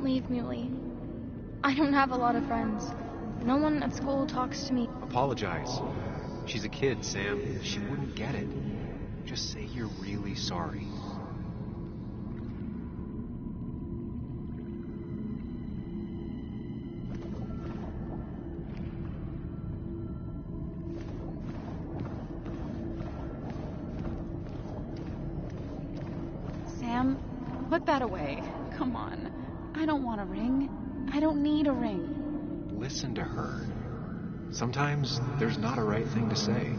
Don't leave me, Lee. I don't have a lot of friends. No one at school talks to me. Apologize. She's a kid, Sam. She wouldn't get it. Just say you're really sorry. Sam, put that away. Come on. I don't want a ring. I don't need a ring. Listen to her. Sometimes there's not a right thing to say.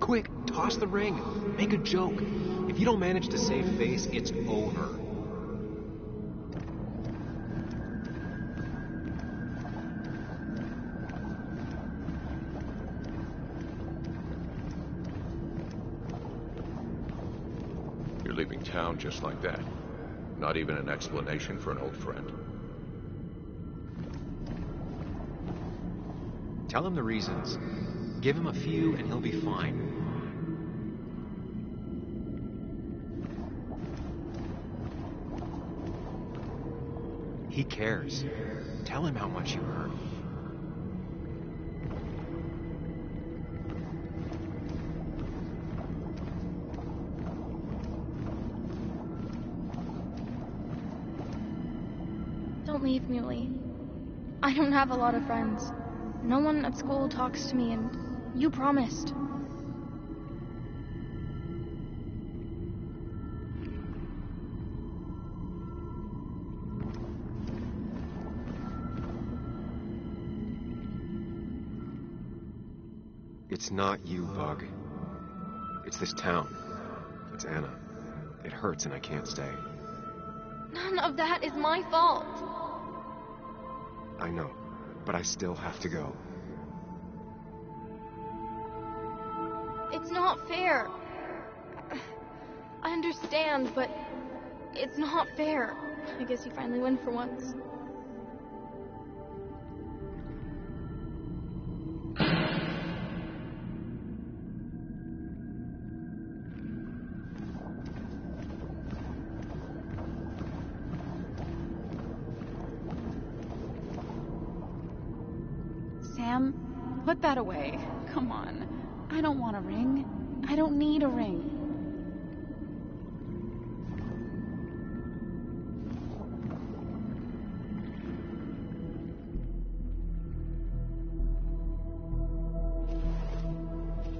Quick, toss the ring. Make a joke. If you don't manage to save face, it's over. You're leaving town just like that. Not even an explanation for an old friend. Tell him the reasons. Give him a few and he'll be fine. He cares. Tell him how much you hurt. Don't leave me, Lee. I don't have a lot of friends. No one at school talks to me, and you promised. It's not you, Bug. It's this town. It's Anna. It hurts and I can't stay. None of that is my fault. I know, but I still have to go. It's not fair. I understand, but it's not fair. I guess you finally win for once. Sam, put that away. Come on. I don't want a ring. I don't need a ring.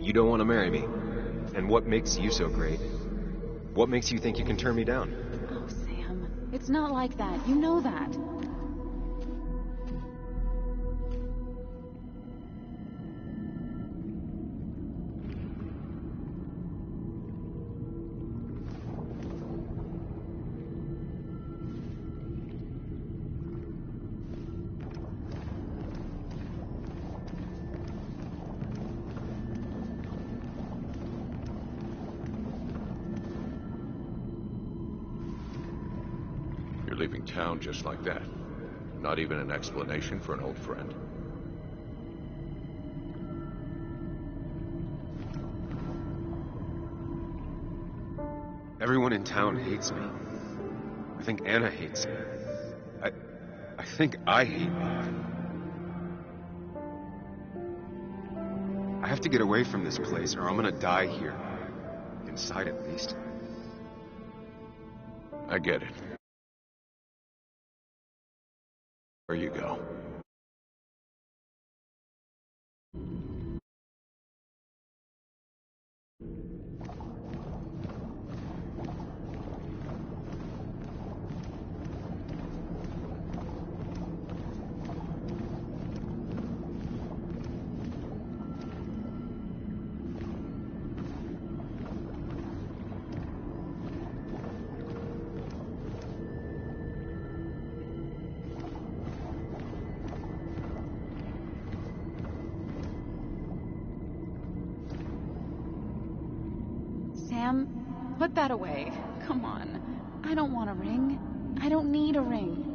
You don't want to marry me. And what makes you so great? What makes you think you can turn me down? Oh, Sam. It's not like that. You know that. You're leaving town just like that. Not even an explanation for an old friend. Everyone in town hates me. I think Anna hates me. I think I hate me. I have to get away from this place or I'm gonna die here. Inside at least. I get it. Where you go. Sam, put that away. Come on. I don't want a ring. I don't need a ring.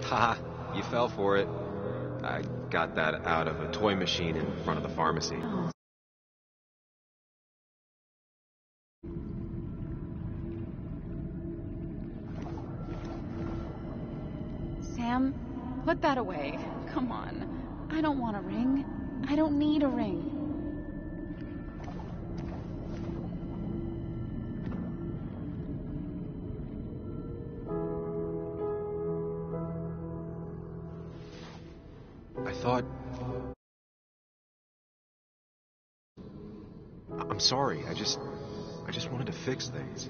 Ha! You fell for it. I got that out of a toy machine in front of the pharmacy. Oh. Sam, put that away. Come on. I don't want a ring. I don't need a ring. I thought... I'm sorry, I just wanted to fix things.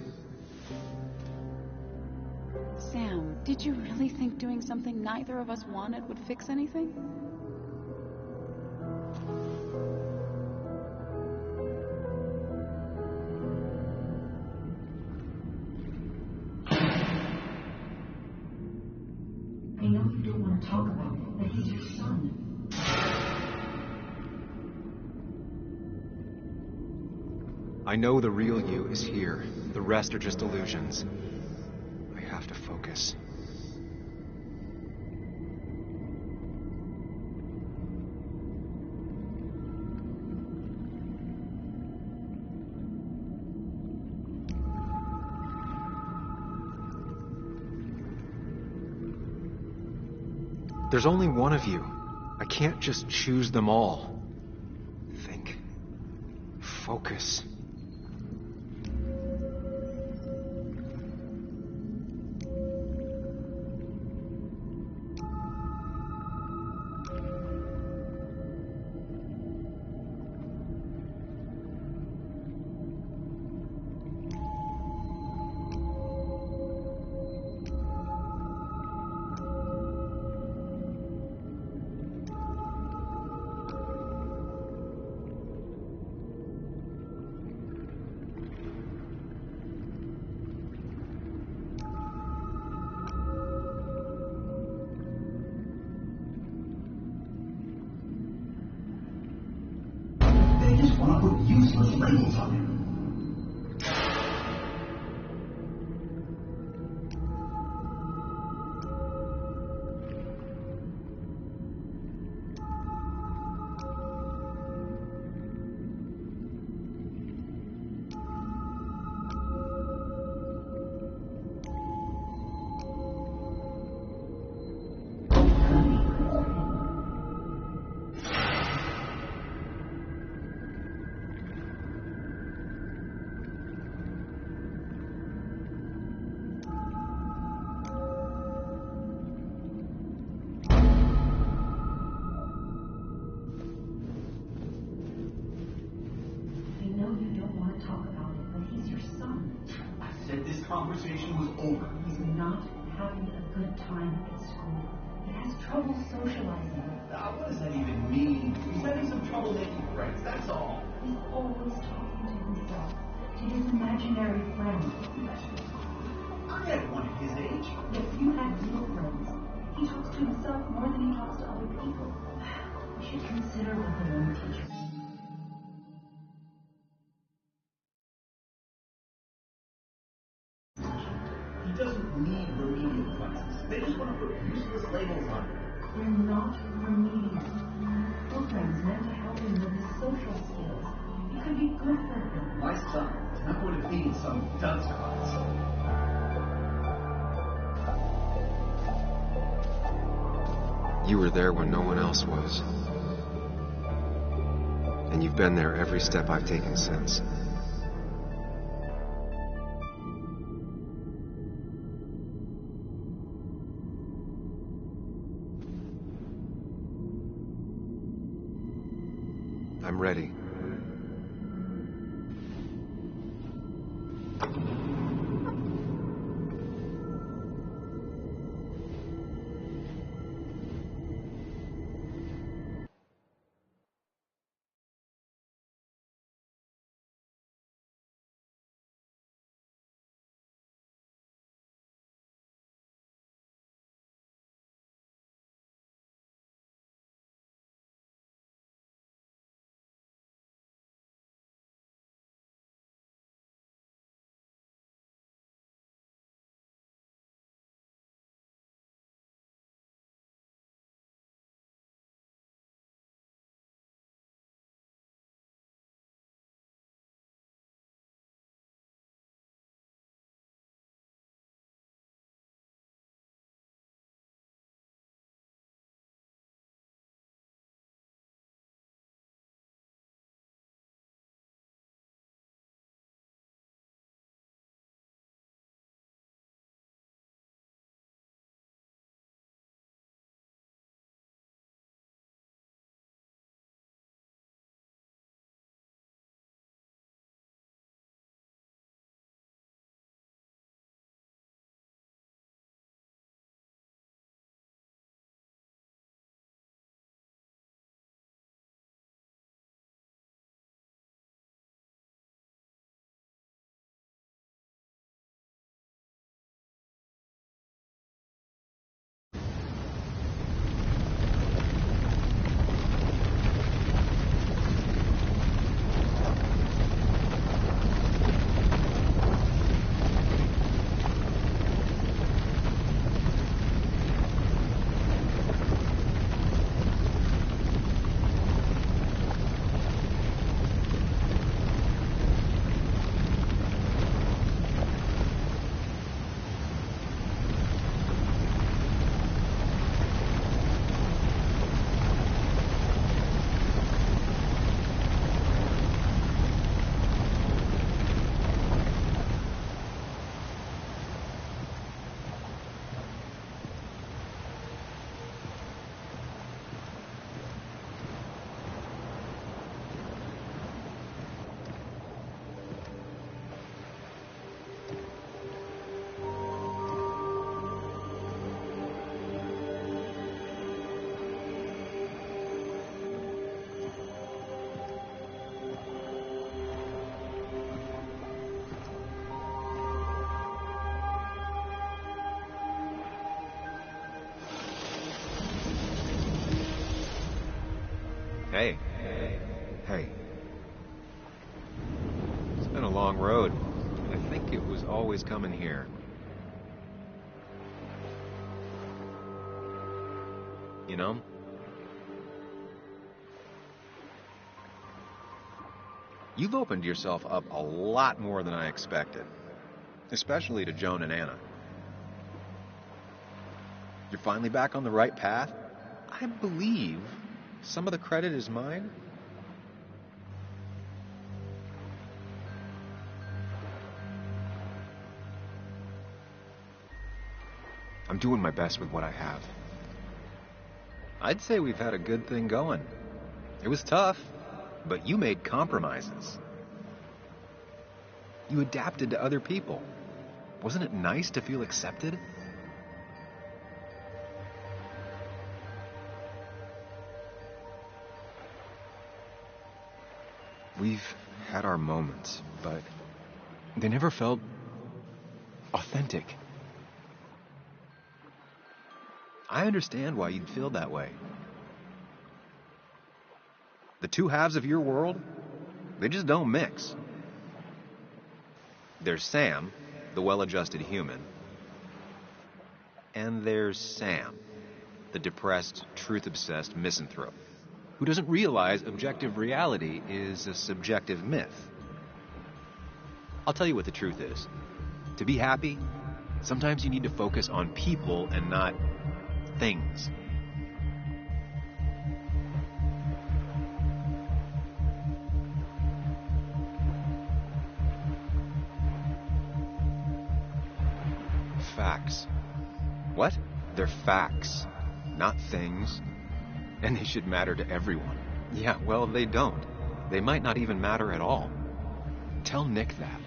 Sam, did you really think doing something neither of us wanted would fix anything? I know you don't want to talk about it, but he's your son. I know the real you is here. The rest are just illusions. I have to focus. There's only one of you. I can't just choose them all. Think. Focus. They just want to put useless labels on him. I know you don't want to talk about it, but he's your son. I said this conversation was over. He's not having a good time at school. He has trouble socializing. What does that even mean? He's having some trouble making friends, that's all. He's always talking to himself, to his imaginary friends. I had one at his age. If you had real friends, he talks to himself more than he talks to other people. You should consider what the young teacher. He doesn't need remedial classes. They just want to put useless labels on him. They're not remedial. Programs meant to help him with his social skills. It could be good for him. My son is not going to be in some dunce class. You were there when no one else was. And you've been there every step I've taken since. I'm ready. Hey. Hey. It's been a long road. I think it was always coming here. You know? You've opened yourself up a lot more than I expected. Especially to Joan and Anna. You're finally back on the right path? I believe some of the credit is mine. I'm doing my best with what I have. I'd say we've had a good thing going. It was tough, but you made compromises. You adapted to other people. Wasn't it nice to feel accepted? We've had our moments, but they never felt authentic. I understand why you'd feel that way. The two halves of your world, they just don't mix. There's Sam, the well-adjusted human, and there's Sam, the depressed, truth-obsessed misanthrope, who doesn't realize objective reality is a subjective myth. I'll tell you what the truth is. To be happy, sometimes you need to focus on people and not things. Facts. What? They're facts, not things. And they should matter to everyone. Yeah, well, they don't. They might not even matter at all. Tell Nick that.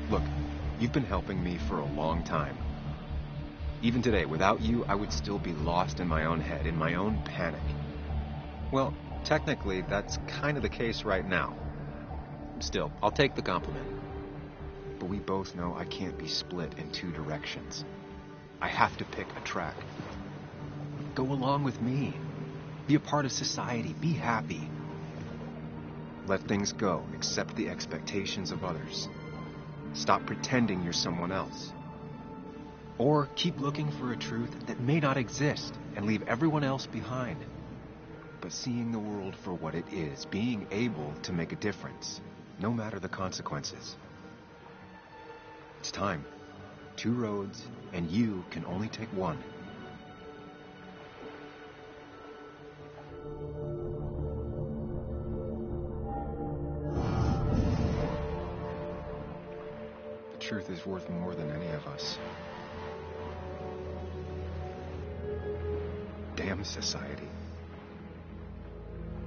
Look, you've been helping me for a long time. Even today, without you, I would still be lost in my own head, in my own panic. Well, technically, that's kind of the case right now. Still, I'll take the compliment. But we both know I can't be split in two directions. I have to pick a track. Go along with me. Be a part of society. Be happy. Let things go. Accept the expectations of others. Stop pretending you're someone else. Or keep looking for a truth that may not exist and leave everyone else behind. But seeing the world for what it is, being able to make a difference, no matter the consequences. It's time. Two roads, and you can only take one. The truth is worth more than any of us. Damn society.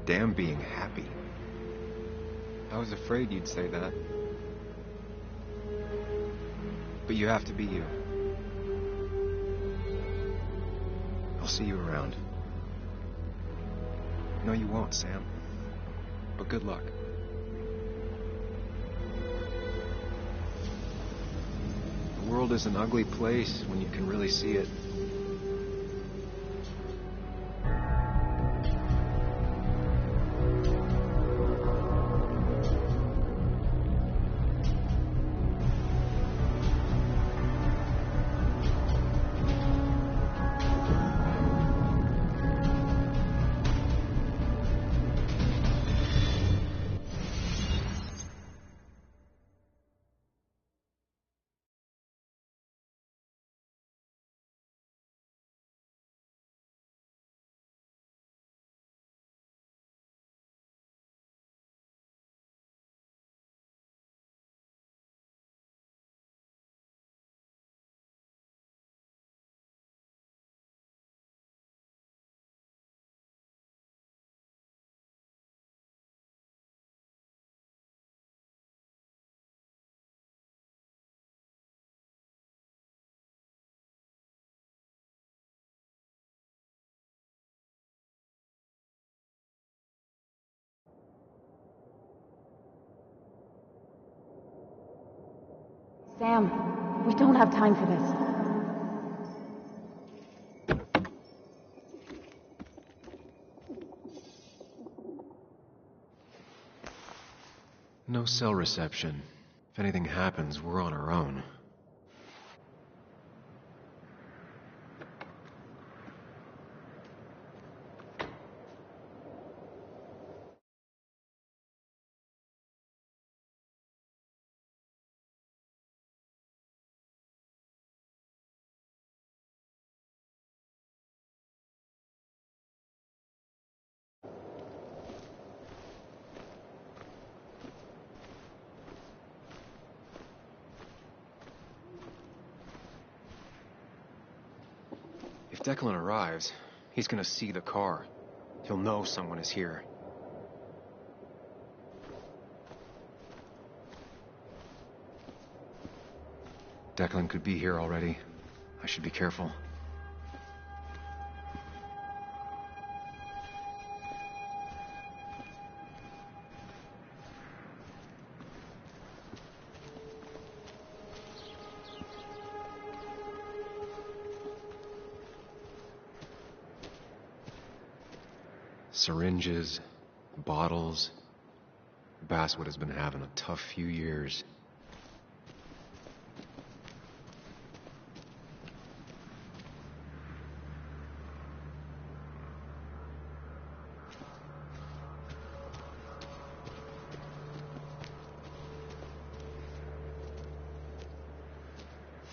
Damn being happy. I was afraid you'd say that. But you have to be you. I'll see you around. No, you won't, Sam. But good luck. The world is an ugly place when you can really see it. Sam, we don't have time for this. No cell reception. If anything happens, we're on our own. If Declan arrives, he's gonna see the car. He'll know someone is here. Declan could be here already. I should be careful. Syringes, bottles. Basswood has been having a tough few years.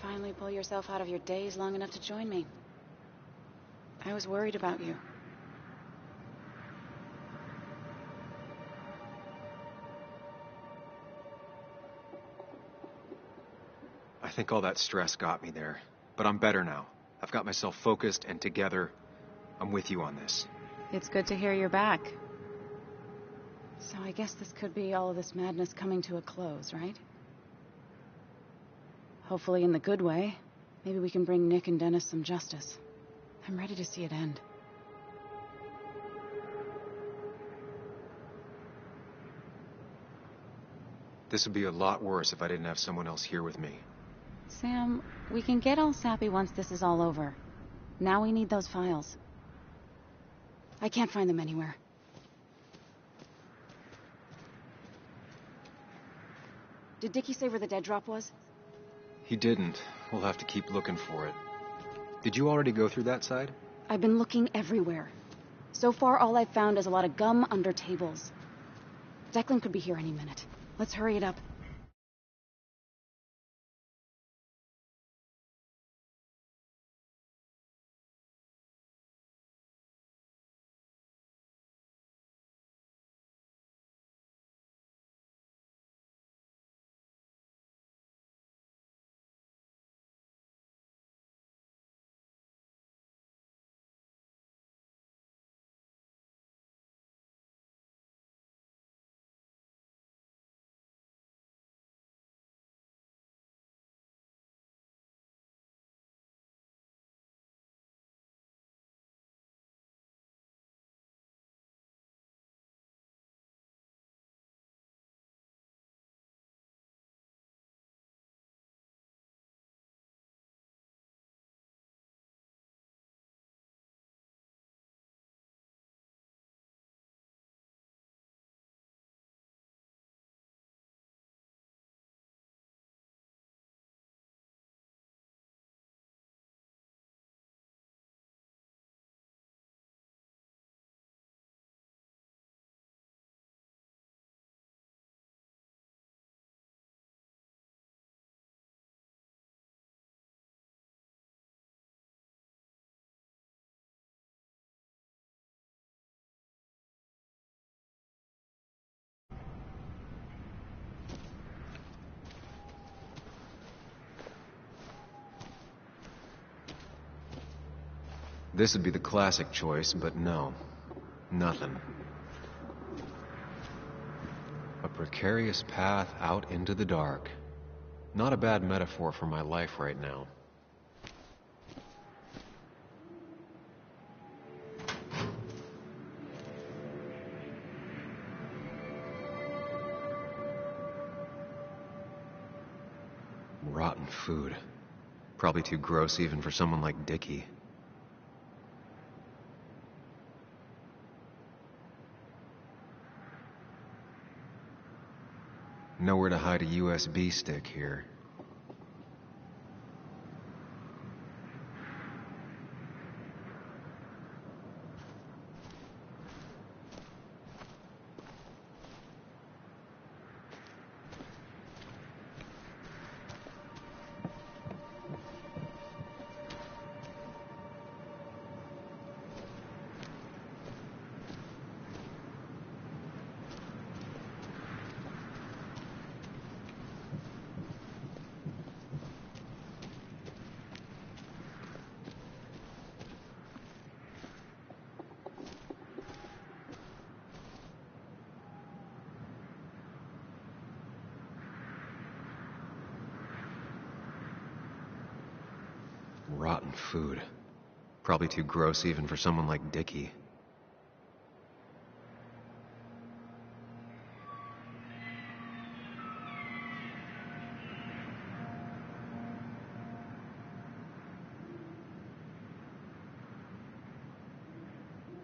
Finally pull yourself out of your daze long enough to join me. I was worried about you. I think all that stress got me there, but I'm better now. I've got myself focused and together. I'm with you on this. It's good to hear you're back. So I guess this could be all of this madness coming to a close, right? Hopefully in the good way. Maybe we can bring Nick and Dennis some justice. I'm ready to see it end. This would be a lot worse if I didn't have someone else here with me. Sam, we can get all sappy once this is all over. Now we need those files. I can't find them anywhere. Did Dickie say where the dead drop was? He didn't. We'll have to keep looking for it. Did you already go through that side? I've been looking everywhere. So far, all I've found is a lot of gum under tables. Declan could be here any minute. Let's hurry it up. This would be the classic choice, but no. Nothing. A precarious path out into the dark. Not a bad metaphor for my life right now. Rotten food. Probably too gross even for someone like Dickie. Nowhere to hide a USB stick here. Rotten food. Probably too gross even for someone like Dickie.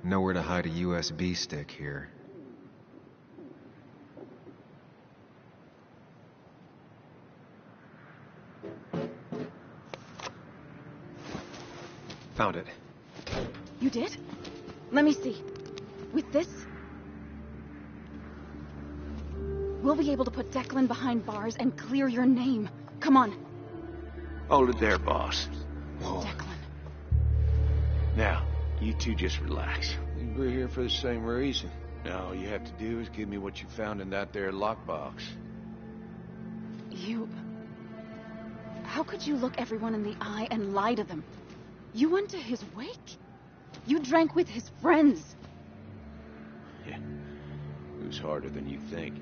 Nowhere to hide a USB stick here. Found it. You did? Let me see. With this, we'll be able to put Declan behind bars and clear your name. Come on. Hold it there, boss. Declan. Now, you two just relax. We're here for the same reason. Now all you have to do is give me what you found in that there lockbox. You... How could you look everyone in the eye and lie to them? You went to his wake? You drank with his friends. Yeah. It was harder than you think.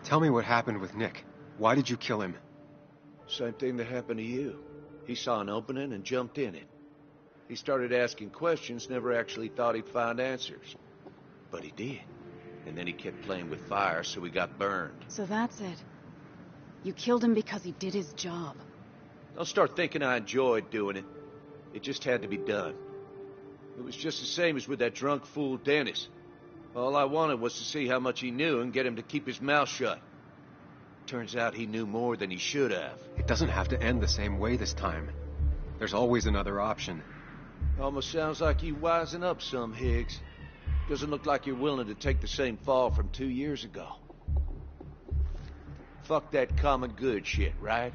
Tell me what happened with Nick. Why did you kill him? Same thing that happened to you. He saw an opening and jumped in it. He started asking questions, never actually thought he'd find answers. But he did. And then he kept playing with fire, so he got burned. So that's it. You killed him because he did his job. Don't start thinking I enjoyed doing it. It just had to be done. It was just the same as with that drunk fool Dennis. All I wanted was to see how much he knew and get him to keep his mouth shut. Turns out he knew more than he should have. It doesn't have to end the same way this time. There's always another option. Almost sounds like you wising up some, Higgs. Doesn't look like you're willing to take the same fall from 2 years ago. Fuck that common good shit, right?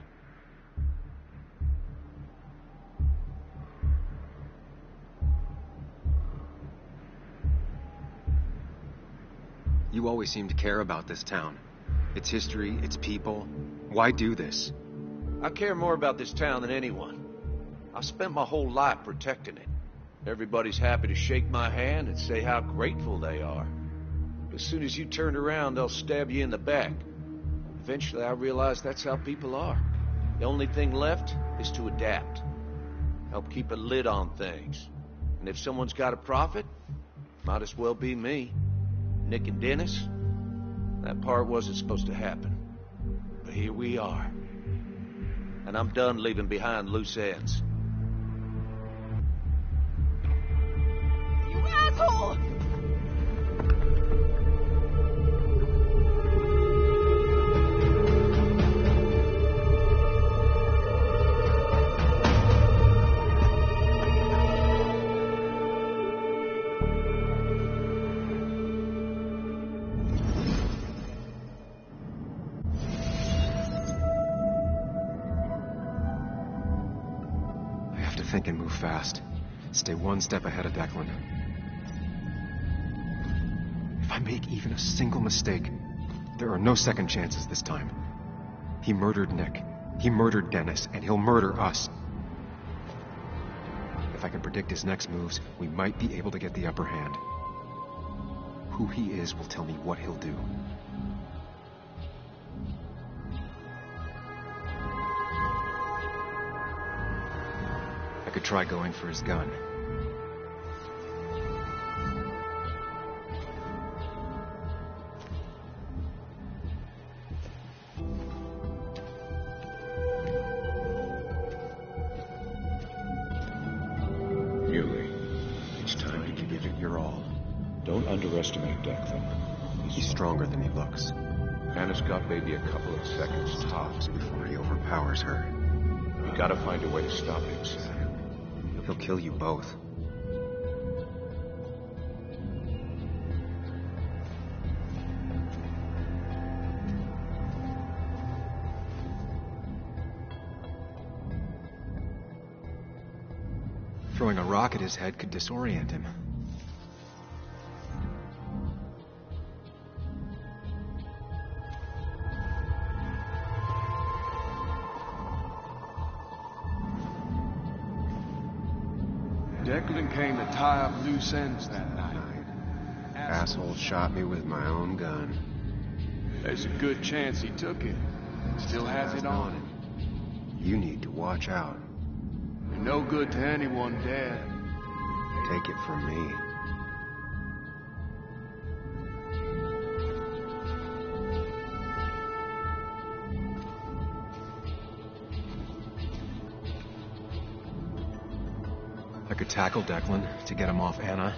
You always seem to care about this town. Its history, its people. Why do this? I care more about this town than anyone. I spent my whole life protecting it. Everybody's happy to shake my hand and say how grateful they are. But as soon as you turn around, they'll stab you in the back. Eventually, I realized that's how people are. The only thing left is to adapt. Help keep a lid on things. And if someone's got a profit, might as well be me. Nick and Dennis, that part wasn't supposed to happen. But here we are. And I'm done leaving behind loose ends. You asshole! Think and move fast. Stay one step ahead of Declan. If I make even a single mistake, there are no second chances this time. He murdered Nick. He murdered Dennis, and he'll murder us. If I can predict his next moves, we might be able to get the upper hand. Who he is will tell me what he'll do. I could try going for his gun. underestimate Declan. He's stronger than he looks. Anna's got maybe a couple of seconds tops Before he overpowers her, You gotta find a way to stop him, Sam. he'll kill you both. Throwing a rock at his head could disorient him. Declan came to tie up loose ends that night. Asshole shot me with my own gun. There's a good chance he took it. Still has it on him. You need to watch out. You're no good to anyone dead. Take it from me. I could tackle Declan to get him off Anna.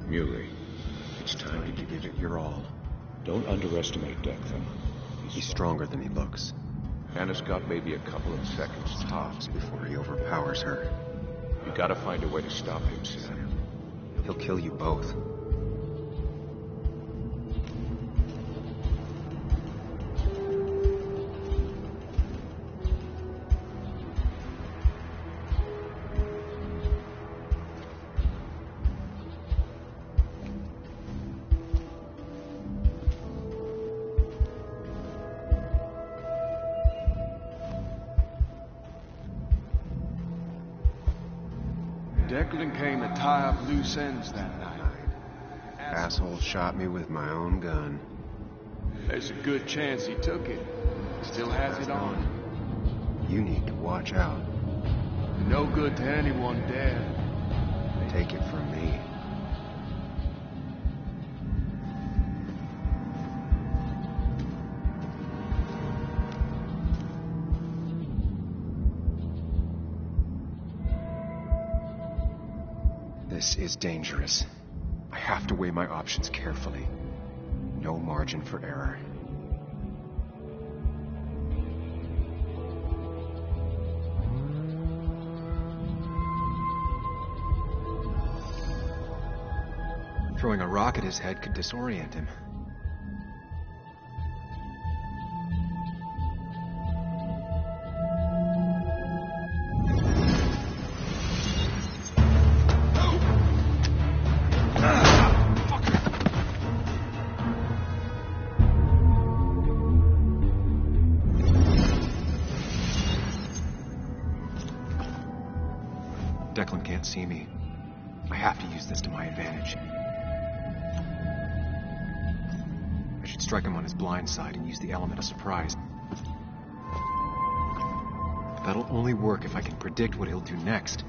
Muley, it's time to Give it your all. Don't underestimate Declan. He's stronger than he looks. Anna's got maybe a couple of seconds tops Before he overpowers her, You gotta find a way to stop him, Sam. he'll kill you both. Declan came to tie up loose ends that night. Asshole shot me with my own gun. There's a good chance he took it. Still has it on him. You need to watch out. You're no good to anyone dead. Take it from me. This is dangerous. I have to weigh my options carefully. No margin for error. Throwing a rock at his head could disorient him. Declan can't see me. I have to use this to my advantage. I should strike him on his blind side and use the element of surprise. But that'll only work if I can predict what he'll do next.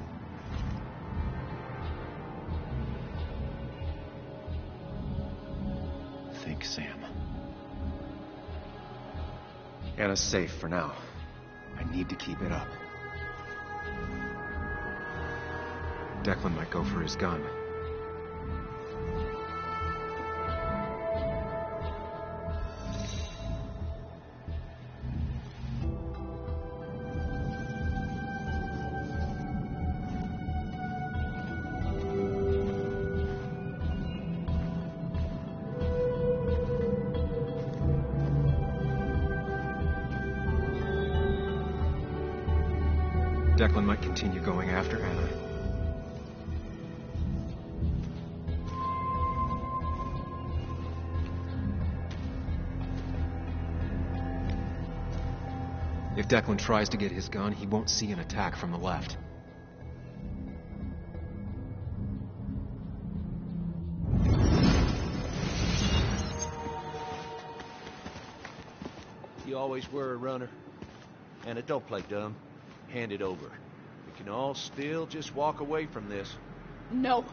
Think, Sam. Anna's safe for now. I need to keep it up. Declan might go for his gun. Declan might continue going after Anna. If Declan tries to get his gun, he won't see an attack from the left. You always were a runner. And don't play dumb. Hand it over. We can all still just walk away from this. No.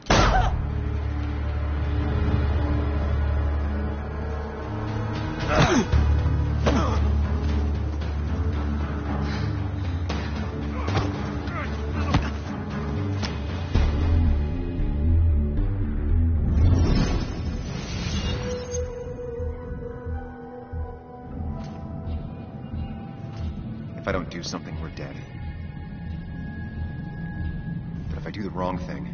I don't do something, we're dead. But if I do the wrong thing...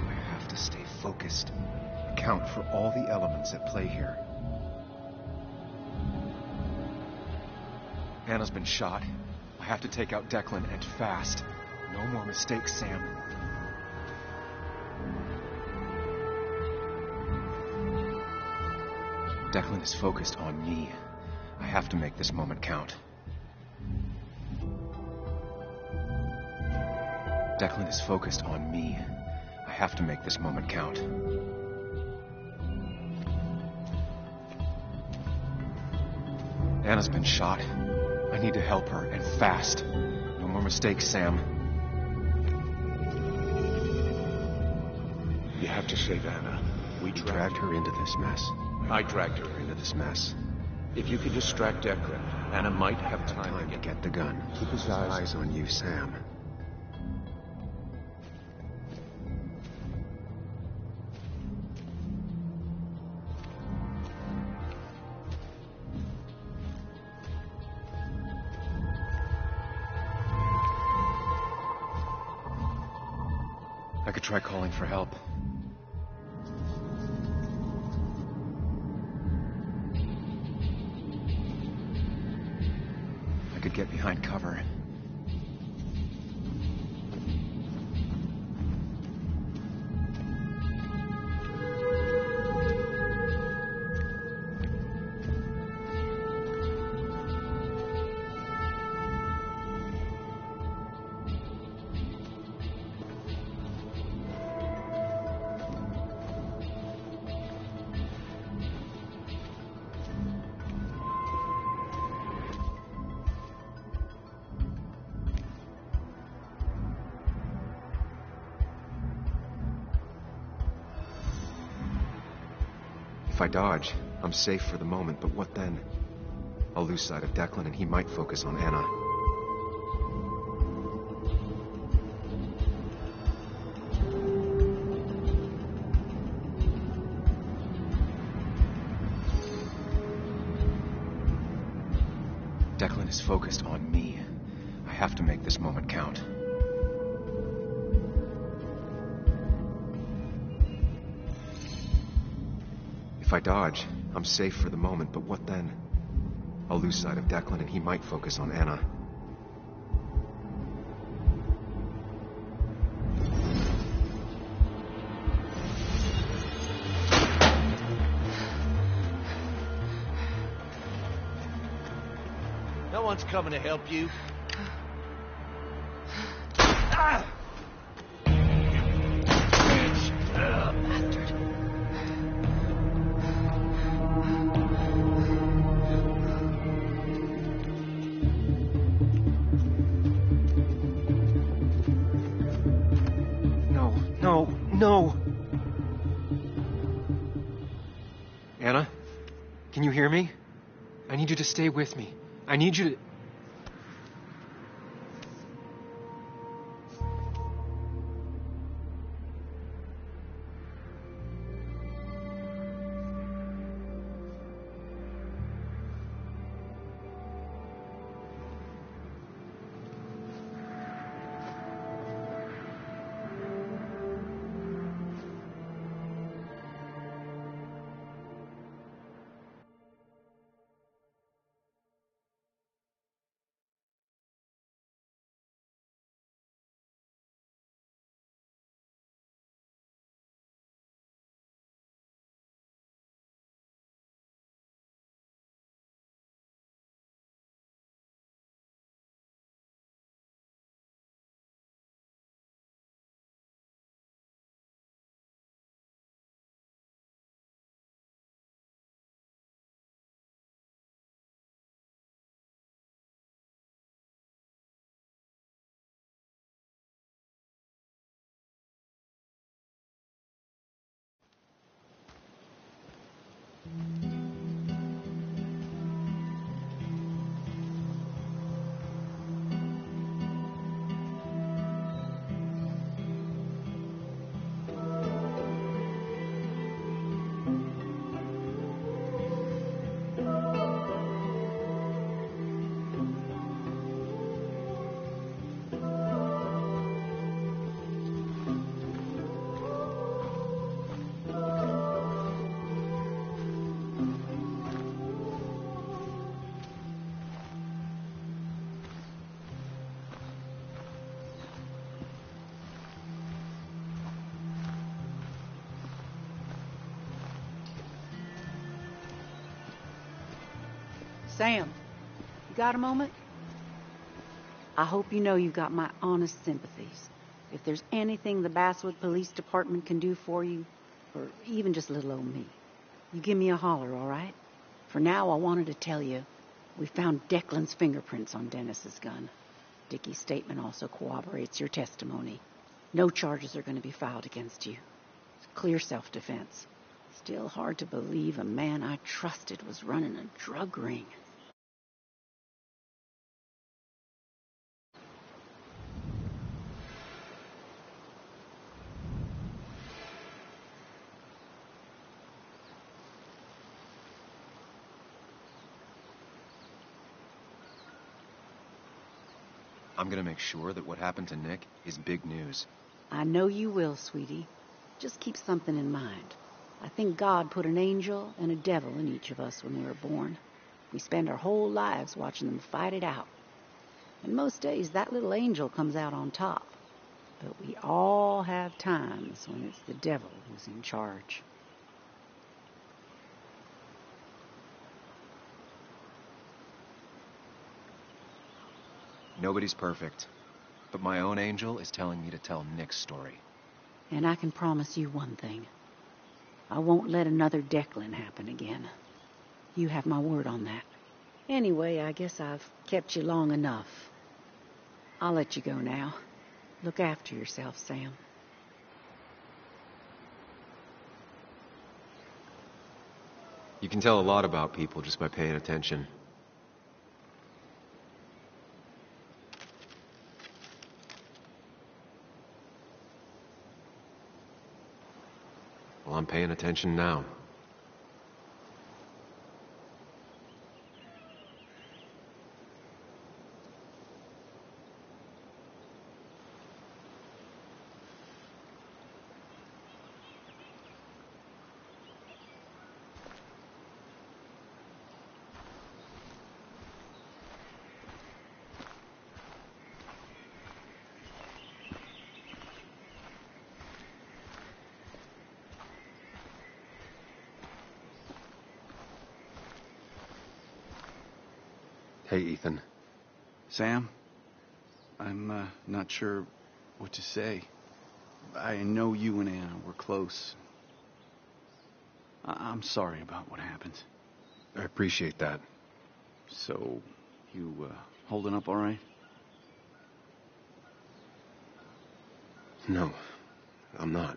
I have to stay focused. Account for all the elements at play here. Anna's been shot. I have to take out Declan, and fast. No more mistakes, Sam. Declan is focused on me. I have to make this moment count. Declan is focused on me. I have to make this moment count. Anna's been shot. I need to help her, and fast. No more mistakes, Sam. You have to save Anna. We dragged her into this mess. I dragged her into this mess. If you could distract Declan, Anna might have time to get the gun. Keep his eyes on you, Sam. I could try calling for help. I could get behind cover. If I dodge, I'm safe for the moment, but what then? I'll lose sight of Declan and he might focus on Anna. Declan is focused on me. I have to make this moment count. If I dodge, I'm safe for the moment, but what then? I'll lose sight of Declan and he might focus on Anna. No one's coming to help you. No! Anna? Can you hear me? I need you to stay with me. I need you to... Sam, you got a moment? I hope you know you've got my honest sympathies. If there's anything the Basswood Police Department can do for you, or even just little old me, you give me a holler, all right? For now, I wanted to tell you, we found Declan's fingerprints on Dennis's gun. Dickie's statement also corroborates your testimony. No charges are going to be filed against you. It's clear self-defense. Still hard to believe a man I trusted was running a drug ring. I'm gonna make sure that what happened to Nick is big news. I know you will, sweetie. Just keep something in mind. I think God put an angel and a devil in each of us when we were born. We spend our whole lives watching them fight it out. And most days, that little angel comes out on top. But we all have times when it's the devil who's in charge. Nobody's perfect, but my own angel is telling me to tell Nick's story. And I can promise you one thing. I won't let another Declan happen again. You have my word on that. Anyway, I guess I've kept you long enough. I'll let you go now. Look after yourself, Sam. You can tell a lot about people just by paying attention. Well, I'm paying attention now. Hey, Ethan. Sam, I'm not sure what to say. I know you and Anna were close. I'm sorry about what happened. I appreciate that. So, you holding up all right? No, I'm not.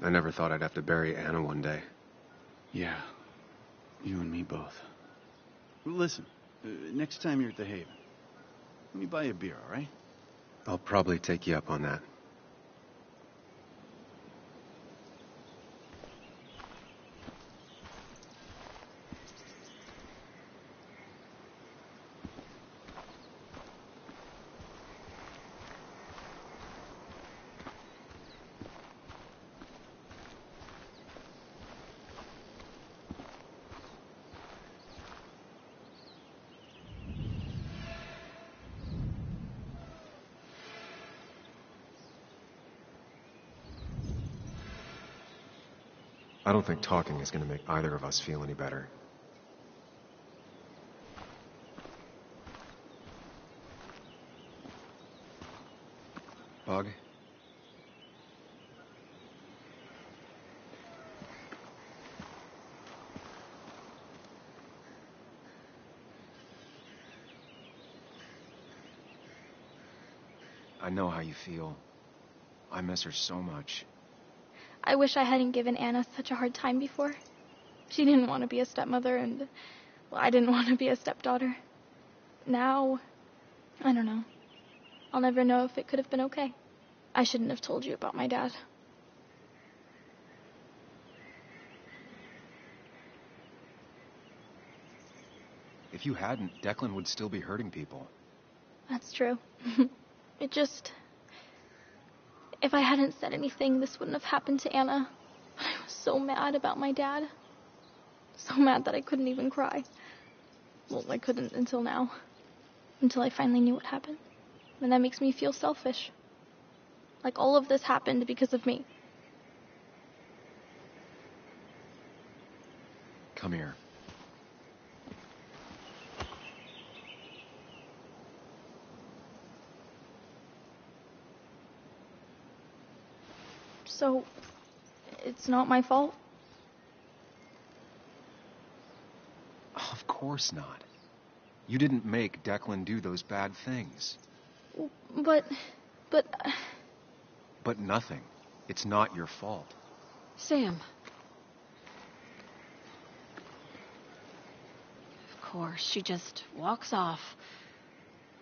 I never thought I'd have to bury Anna one day. Yeah, you and me both. Listen, next time you're at the Haven, let me buy you a beer, all right? I'll probably take you up on that. I don't think talking is going to make either of us feel any better. Bug? I know how you feel. I miss her so much. I wish I hadn't given Anna such a hard time before. She didn't want to be a stepmother, and well, I didn't want to be a stepdaughter. Now, I don't know. I'll never know if it could have been okay. I shouldn't have told you about my dad. If you hadn't, Declan would still be hurting people. That's true. It just... If I hadn't said anything, this wouldn't have happened to Anna. I was so mad about my dad. So mad that I couldn't even cry. Well, I couldn't until now. Until I finally knew what happened. And that makes me feel selfish. Like all of this happened because of me. Come here. So, it's not my fault? Of course not. You didn't make Declan do those bad things. But... But nothing. It's not your fault. Sam. Of course, she just walks off.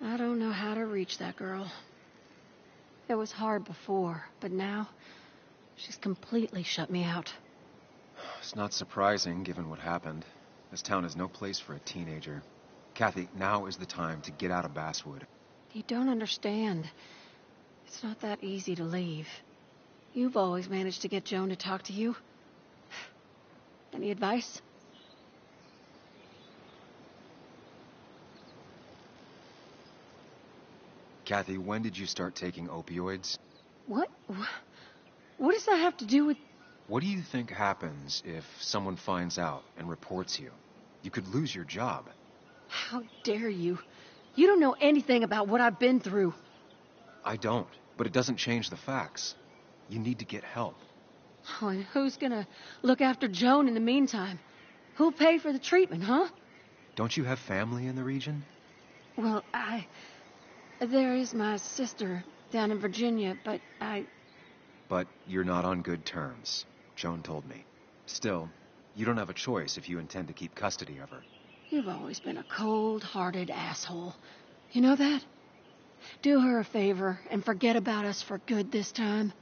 I don't know how to reach that girl. It was hard before, but now she's completely shut me out. It's not surprising, given what happened. This town is no place for a teenager. Kathy, now is the time to get out of Basswood. You don't understand. It's not that easy to leave. You've always managed to get Joan to talk to you. Any advice? Kathy, when did you start taking opioids? What? What does that have to do with... What do you think happens if someone finds out and reports you? You could lose your job. How dare you? You don't know anything about what I've been through. I don't, but it doesn't change the facts. You need to get help. Oh, and who's gonna look after Joan in the meantime? Who'll pay for the treatment, huh? Don't you have family in the region? Well, there is my sister down in Virginia, but But you're not on good terms, Joan told me. Still, you don't have a choice if you intend to keep custody of her. You've always been a cold-hearted asshole. You know that? Do her a favor and forget about us for good this time.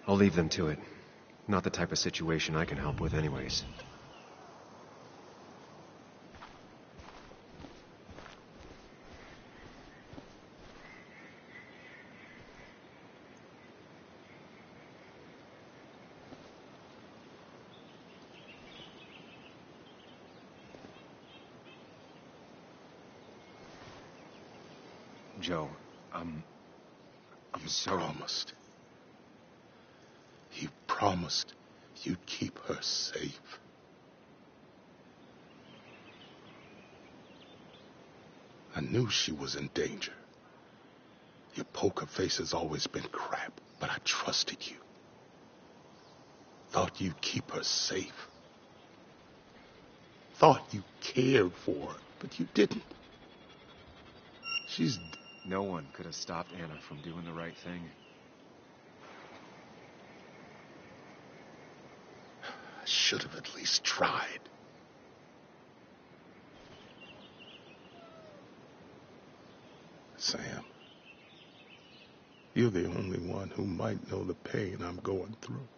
I'll leave them to it. Not the type of situation I can help with anyways. Joe, I'm so... Promised. You promised you'd keep her safe. I knew she was in danger. Your poker face has always been crap, but I trusted you. Thought you'd keep her safe. Thought you cared for her, but you didn't. She's... No one could have stopped Anna from doing the right thing. I should have at least tried. Sam, you're the only one who might know the pain I'm going through.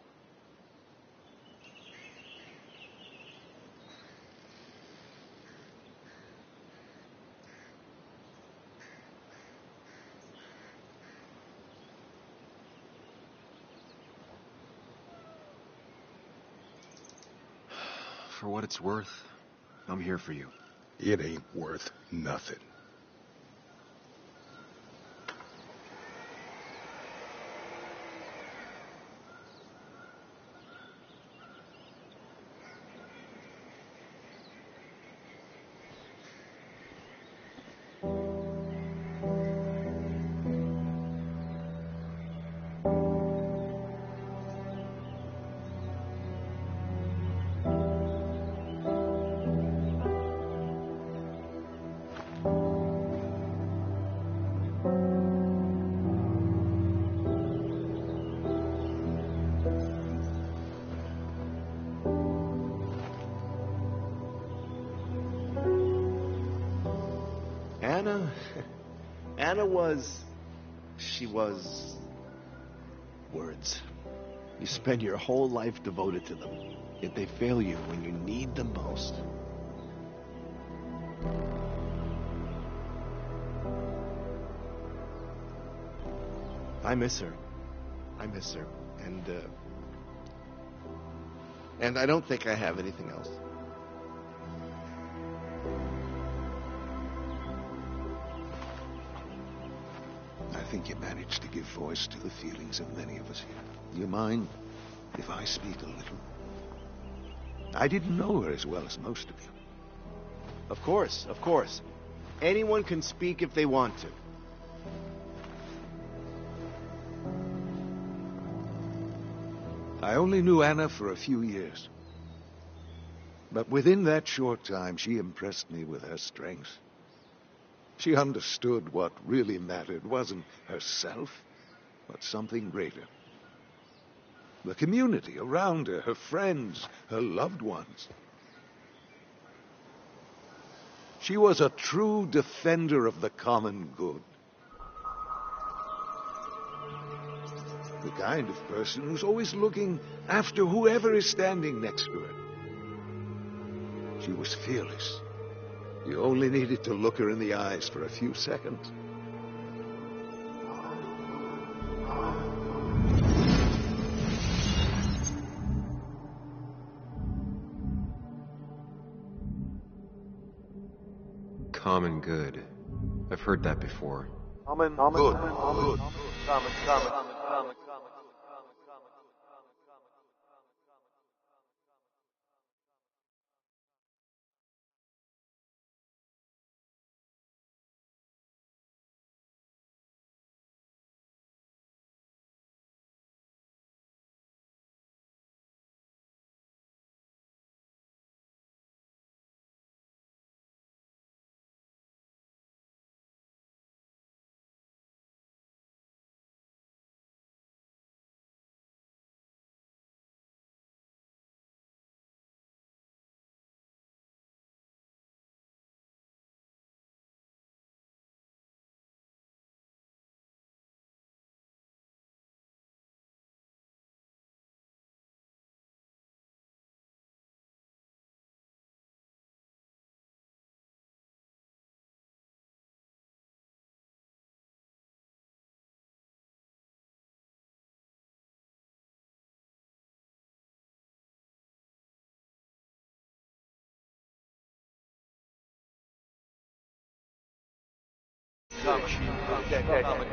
For what it's worth, I'm here for you. It ain't worth nothing. Anna was... She was... words. You spend your whole life devoted to them, yet they fail you when you need them most. I miss her. And I don't think I have anything else. think you managed to give voice to the feelings of many of us here. Do you mind if I speak a little? I didn't know her as well as most of you. Of course, of course. Anyone can speak if they want to. I only knew Anna for a few years. But within that short time, she impressed me with her strength. She understood what really mattered wasn't herself, but something greater. The community around her, her friends, her loved ones. She was a true defender of the common good. The kind of person who's always looking after whoever is standing next to her. She was fearless. You only needed to look her in the eyes for a few seconds. Common good. I've heard that before. Good.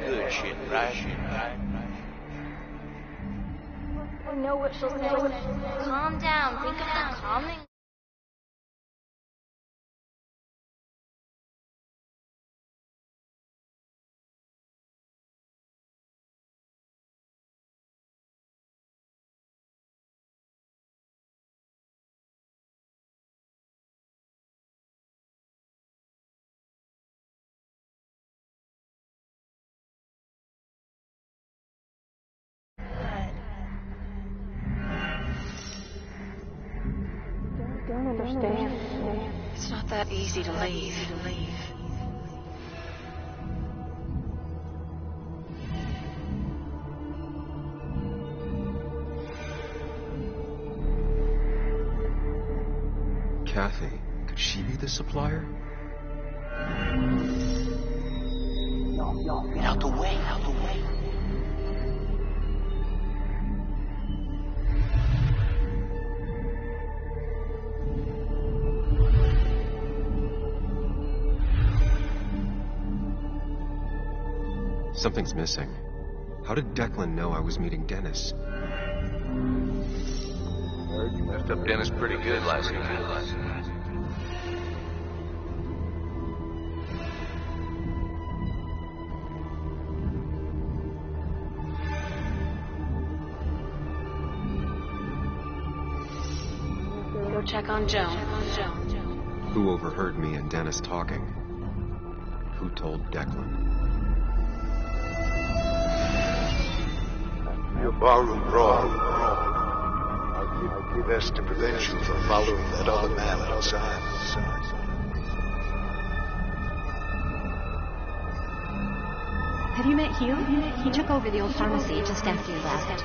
Good shit, right? I know what she'll say. Calm down. Think of the calming. Don't understand. It's not that easy to leave. Kathy, could she be the supplier? Get out the way, out the way. Something's missing. How did Declan know I was meeting Dennis? You messed up Dennis pretty good last night. Go check on Joan. Who overheard me and Dennis talking? Who told Declan? Your barroom brawl. I'll do best to prevent you from following that other man outside. Have you met Hugh? He took over the old pharmacy just after you left.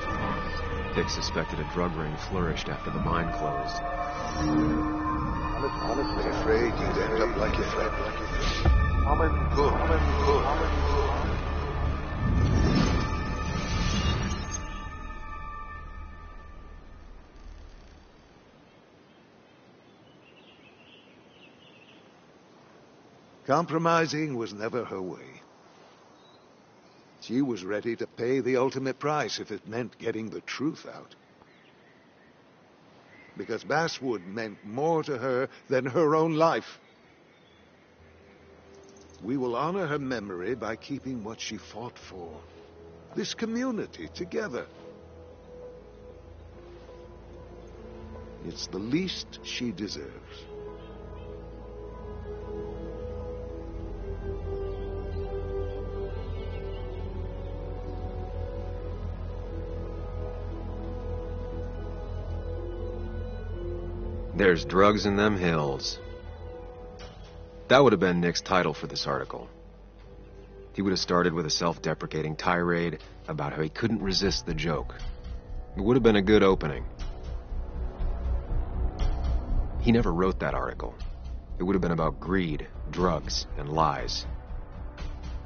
Dick suspected a drug ring flourished after the mine closed. I'm afraid you'd end up like your friend. Good. Compromising was never her way. she was ready to pay the ultimate price if it meant getting the truth out. Because Basswood meant more to her than her own life. We will honor her memory by keeping what she fought for. This community together. It's the least she deserves. There's drugs in them hills. That would have been Nick's title for this article. He would have started with a self-deprecating tirade about how he couldn't resist the joke. It would have been a good opening. He never wrote that article. It would have been about greed, drugs, and lies.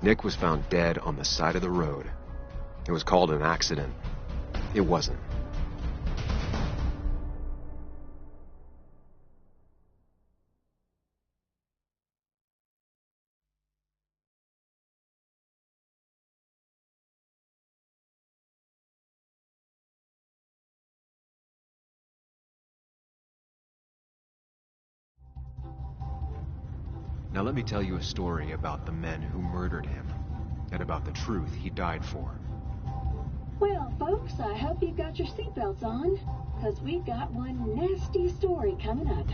Nick was found dead on the side of the road. It was called an accident. It wasn't. Now let me tell you a story about the men who murdered him, and about the truth he died for. Well, folks, I hope you've got your seatbelts on, because we've got one nasty story coming up.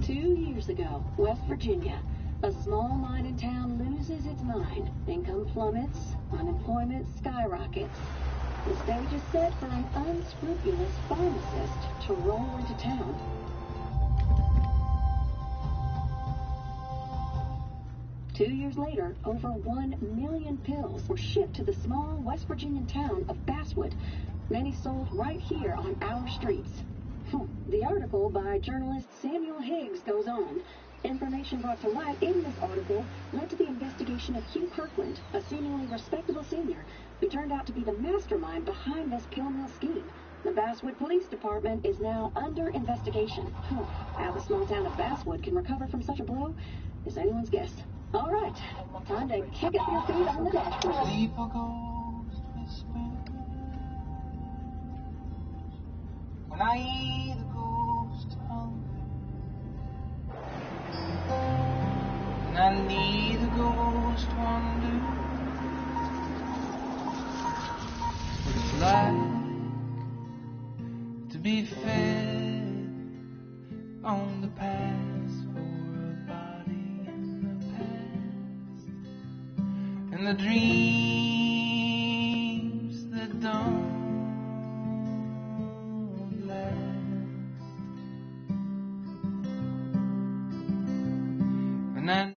2 years ago, West Virginia, a small mining town loses its mind. Income plummets, unemployment skyrockets. The stage is set for an unscrupulous pharmacist to roll into town. Two years later, over 1 million pills were shipped to the small West Virginian town of Basswood, many sold right here on our streets. The article by journalist Samuel Higgs goes on. Information brought to light in this article led to the investigation of Hugh Kirkland, a seemingly respectable senior, who turned out to be the mastermind behind this pill mill scheme. The Basswood Police Department is now under investigation. How the small town of Basswood can recover from such a blow is anyone's guess. All right, time to kick up your feet on the dashboard. When I hear the ghost hunger, and I need the ghost wonder what it's like to be fed on the past for a body in the past, and the dreams that don't last. And then